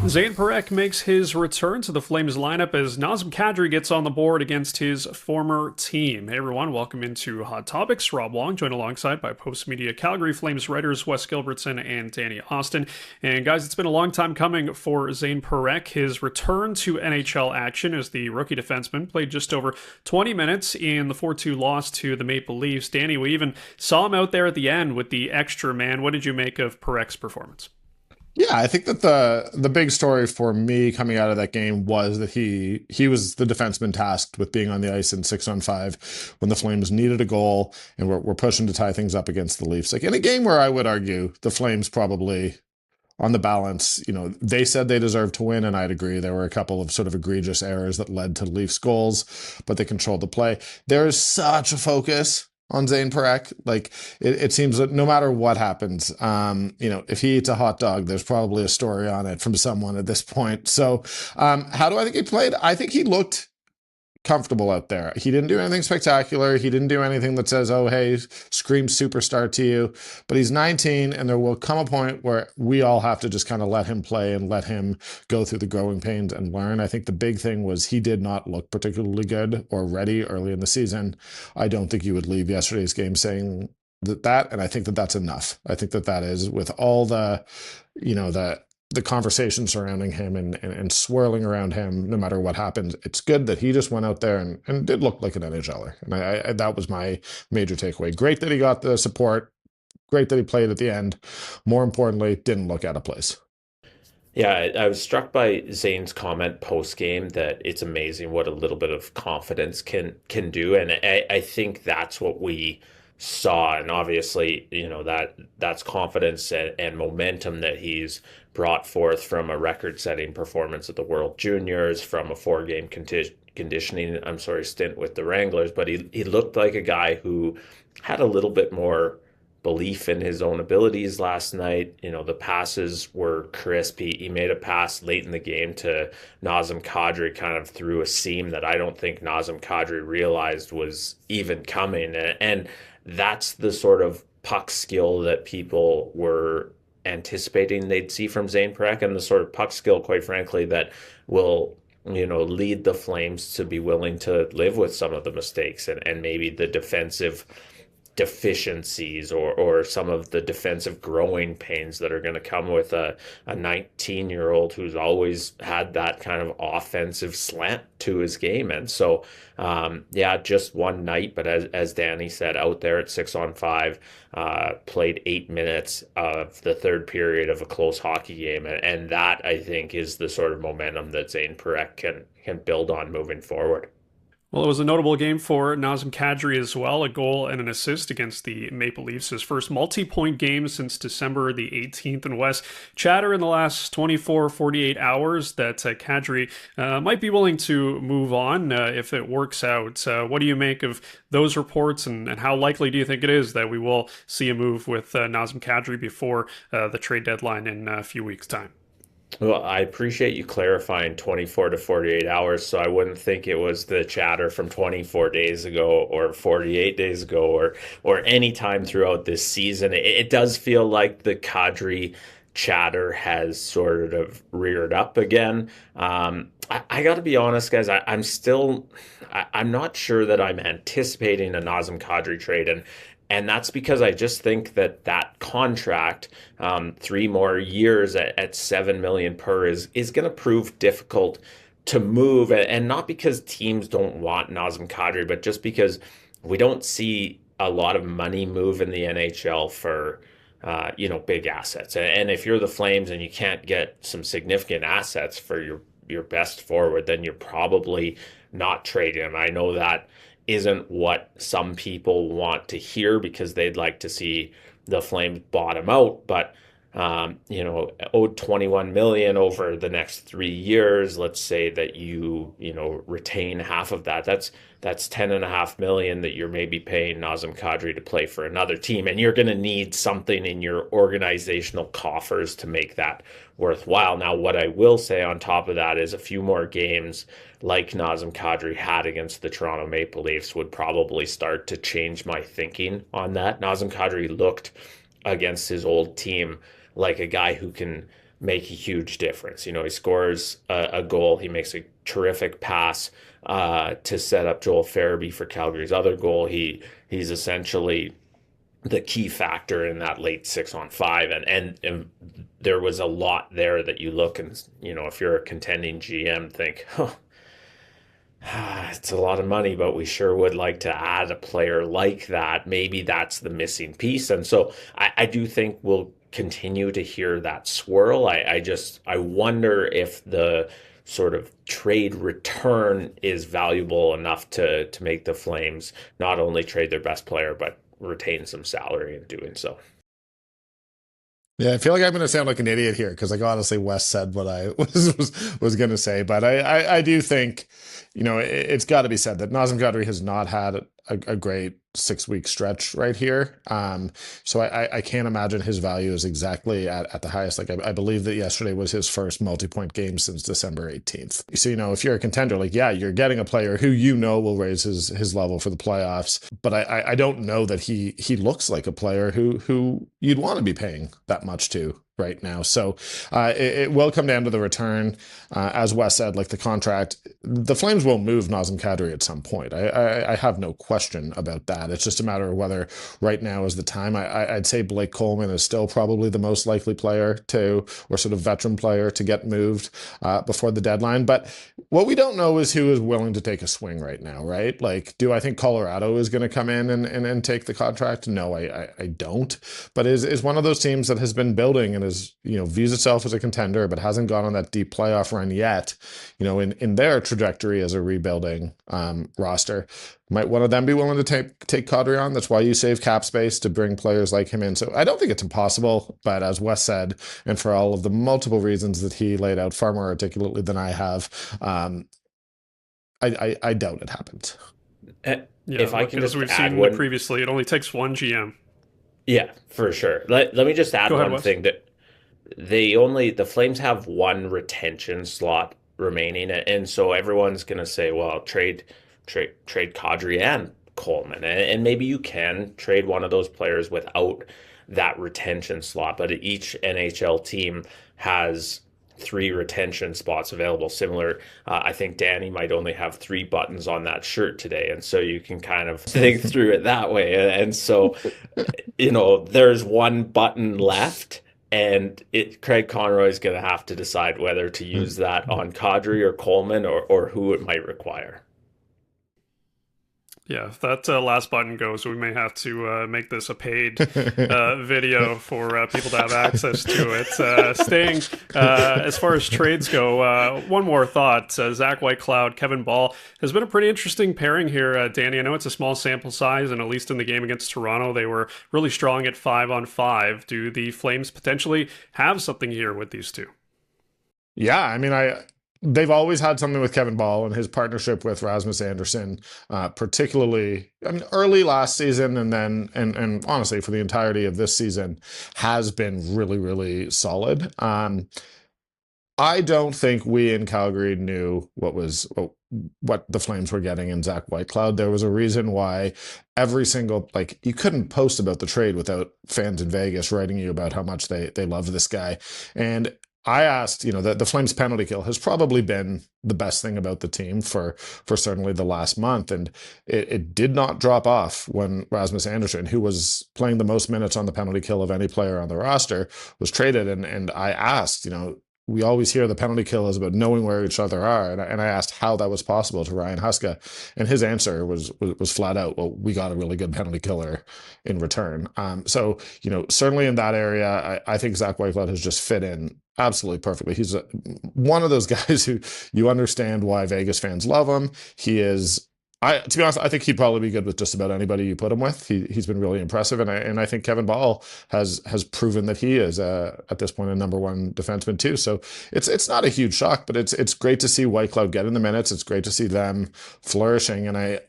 Zayne Parekh makes his return to the Flames lineup as Nazem Kadri gets on the board against his former team. Hey everyone, welcome into Hot Topics. Rob Wong, joined alongside by Postmedia Calgary Flames writers Wes Gilbertson and Danny Austin. And guys, it's been a long time coming for Zayne Parekh. His return to NHL action as the rookie defenseman played just over 20 minutes in the 4-2 loss to the Maple Leafs. Danny, we even saw him out there at the end with the extra man. What did you make of Parekh's performance? Yeah, I think that the big story for me coming out of that game was that he was the defenseman tasked with being on the ice in 6-on-5 when the Flames needed a goal and were pushing to tie things up against the Leafs. Like in a game where I would argue the Flames probably on the balance, they said they deserved to win, and I'd agree. There were a couple of sort of egregious errors that led to Leafs goals, but they controlled the play. There is such a focus on Zayne Parekh. Like it seems that no matter what happens, if he eats a hot dog, there's probably a story on it from someone at this point. So how do I think he played? I think he looked comfortable out there. He didn't do anything spectacular. He didn't do anything that says, oh, hey, screams superstar to you. But he's 19, and there will come a point where we all have to just kind of let him play and let him go through the growing pains and learn. I think the big thing was he did not look particularly good or ready early in the season. I don't think you would leave yesterday's game saying that, and I think that that's enough. I think that that is with all the conversation surrounding him and swirling around him, no matter what happens. It's good that he just went out there and did look like an NHLer. And I that was my major takeaway. Great that he got the support. Great that he played at the end. More importantly, didn't look out of place. Yeah, I was struck by Zane's comment post game that it's amazing what a little bit of confidence can do, and I think that's what we saw. And obviously, that's confidence and momentum that he's brought forth from a record-setting performance at the World Juniors, from a four-game conditioning, stint with the Wranglers. But he looked like a guy who had a little bit more belief in his own abilities last night. The passes were crisp. He made a pass late in the game to Nazem Kadri kind of through a seam that I don't think Nazem Kadri realized was even coming. And that's the sort of puck skill that people were anticipating they'd see from Zayne Parekh, and the sort of puck skill, quite frankly, that will lead the Flames to be willing to live with some of the mistakes and maybe the defensive deficiencies or some of the defensive growing pains that are going to come with a 19-year-old who's always had that kind of offensive slant to his game. And so, just one night, but as Danny said, out there at 6-on-5, played 8 minutes of the third period of a close hockey game. And that, I think, is the sort of momentum that Zayne Parekh can build on moving forward. Well, it was a notable game for Nazem Kadri as well, a goal and an assist against the Maple Leafs, his first multi-point game since December the 18th. And Wes, chatter in the last 24, 48 hours that Kadri might be willing to move on if it works out. What do you make of those reports, and how likely do you think it is that we will see a move with Nazem Kadri before the trade deadline in a few weeks' time? Well, I appreciate you clarifying 24 to 48 hours, so I wouldn't think it was the chatter from 24 days ago or 48 days ago or any time throughout this season. It does feel like the Kadri chatter has sort of reared up again. I got to be honest, guys. I'm not sure that I'm anticipating a Nazem Kadri trade, and that's because I just think that contract, 3 more years at $7 million per, is going to prove difficult to move, and not because teams don't want Nazem Kadri, but just because we don't see a lot of money move in the NHL for big assets. And if you're the Flames and you can't get some significant assets for your best forward, then you're probably not trading him. I know that isn't what some people want to hear because they'd like to see the Flames bottom out, but owed 21 million over the next 3 years. Let's say that you retain half of that. That's 10.5 million that you're maybe paying Nazem Kadri to play for another team, and you're going to need something in your organizational coffers to make that worthwhile. Now, what I will say on top of that is a few more games like Nazem Kadri had against the Toronto Maple Leafs would probably start to change my thinking on that. Nazem Kadri looked against his old team like a guy who can make a huge difference. He scores a goal, he makes a terrific pass to set up Joel Farabee for Calgary's other goal. He's essentially the key factor in that late 6-on-5, and there was a lot there that you look and if you're a contending GM, think, oh, it's a lot of money, but we sure would like to add a player like that. Maybe that's the missing piece. And so I do think we'll continue to hear that swirl. I wonder if the sort of trade return is valuable enough to make the Flames not only trade their best player, but retain some salary in doing so. Yeah, I feel like I'm going to sound like an idiot here because, like, honestly, Wes said what I was going to say, but I do think, it's got to be said that Nazem Kadri has not had a great 6-week stretch right here. So I can't imagine his value is exactly at the highest. Like, I believe that yesterday was his first multi-point game since December 18th. So, if you're a contender, like, yeah, you're getting a player who will raise his level for the playoffs. But I don't know that he looks like a player who you'd want to be paying that much to right now. So it will come down to the return. As Wes said, like, the contract, the Flames will move Nazem Kadri at some point. I have no question about that. It's just a matter of whether right now is the time. I'd say Blake Coleman is still probably the most likely player or sort of veteran player to get moved before the deadline. But what we don't know is who is willing to take a swing right now, right? Like, do I think Colorado is going to come in and take the contract? No, I don't. But is one of those teams that has been building and views itself as a contender, but hasn't gone on that deep playoff run yet, in their trajectory as a rebuilding roster. Might one of them be willing to take Kadri on? That's why you save cap space to bring players like him in. So I don't think it's impossible, but as Wes said, and for all of the multiple reasons that he laid out far more articulately than I have, I doubt it happens. If I can just we've add seen one previously, it only takes one GM. Yeah, for sure. Let me just add one thing that the Flames have one retention slot remaining, and so everyone's gonna say, well, trade Kadri and Coleman, and maybe you can trade one of those players without that retention slot, but each NHL team has 3 retention spots available. Similar, I think Danny might only have 3 buttons on that shirt today, and so you can kind of think through it that way. And so, there's one button left, and Craig Conroy is going to have to decide whether to use that on Kadri or Coleman or who it might require. Yeah, if that last button goes, we may have to make this a paid video for people to have access to it. Staying as far as trades go, one more thought. Zach Whitecloud, Kevin Bahl has been a pretty interesting pairing here, Danny. I know it's a small sample size, and at least in the game against Toronto, they were really strong at 5-on-5. Do the Flames potentially have something here with these two? Yeah, I mean, they've always had something with Kevin Bahl and his partnership with Rasmus Andersson, particularly, early last season, and then and honestly for the entirety of this season has been really, really solid. I don't think we in Calgary knew what the Flames were getting in Zach Whitecloud. There was a reason why every single, you couldn't post about the trade without fans in Vegas writing you about how much they love this guy. And I asked, the Flames penalty kill has probably been the best thing about the team for certainly the last month. And it did not drop off when Rasmus Andersson, who was playing the most minutes on the penalty kill of any player on the roster, was traded. And I asked, we always hear the penalty kill is about knowing where each other are. And I asked how that was possible to Ryan Huska. And his answer was flat out, well, we got a really good penalty killer in return. So, certainly in that area, I think Zach Whitecloud has just fit in absolutely perfectly. He's one of those guys who you understand why Vegas fans love him. He is, to be honest, I think he'd probably be good with just about anybody you put him with. He's been really impressive, and I think Kevin Bahl has proven that he is at this point a number 1 defenseman too. So it's not a huge shock, but it's great to see Whitecloud get in the minutes. It's great to see them flourishing, and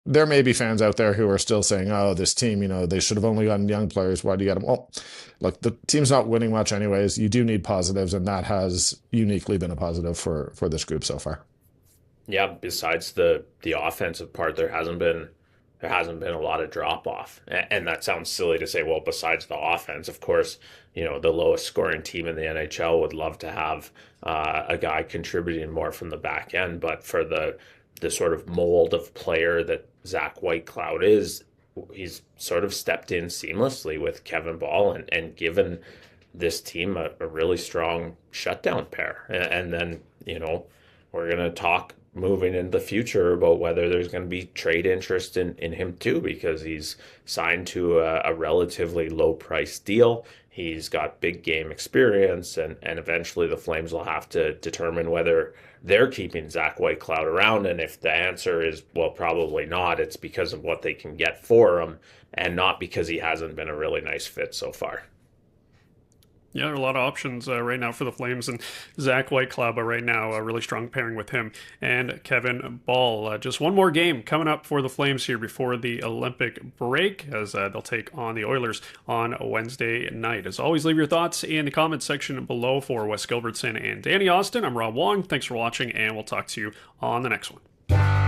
there may be fans out there who are still saying, oh, this team, they should have only gotten young players. Why do you get them? Well, look, the team's not winning much anyways. You do need positives, and that has uniquely been a positive for this group so far. Yeah, besides the offensive part, there hasn't been there hasn't been a lot of drop off. And that sounds silly to say, well, besides the offense, of course, the lowest scoring team in the NHL would love to have a guy contributing more from the back end. But for the sort of mold of player that Zach Whitecloud is, he's sort of stepped in seamlessly with Kevin Bahl and given this team a really strong shutdown pair. And then, we're going to talk moving into the future about whether there's going to be trade interest in him too, because he's signed to a relatively low price deal. He's got big game experience, and eventually the Flames will have to determine whether they're keeping Zach Whitecloud around. And if the answer is, well, probably not, it's because of what they can get for him and not because he hasn't been a really nice fit so far. Yeah, there are a lot of options right now for the Flames, and Zach Whitecloud right now, a really strong pairing with him and Kevin Bahl. Just one more game coming up for the Flames here before the Olympic break, as they'll take on the Oilers on Wednesday night. As always, leave your thoughts in the comments section below. For Wes Gilbertson and Danny Austin, I'm Rob Wong. Thanks for watching, and we'll talk to you on the next one.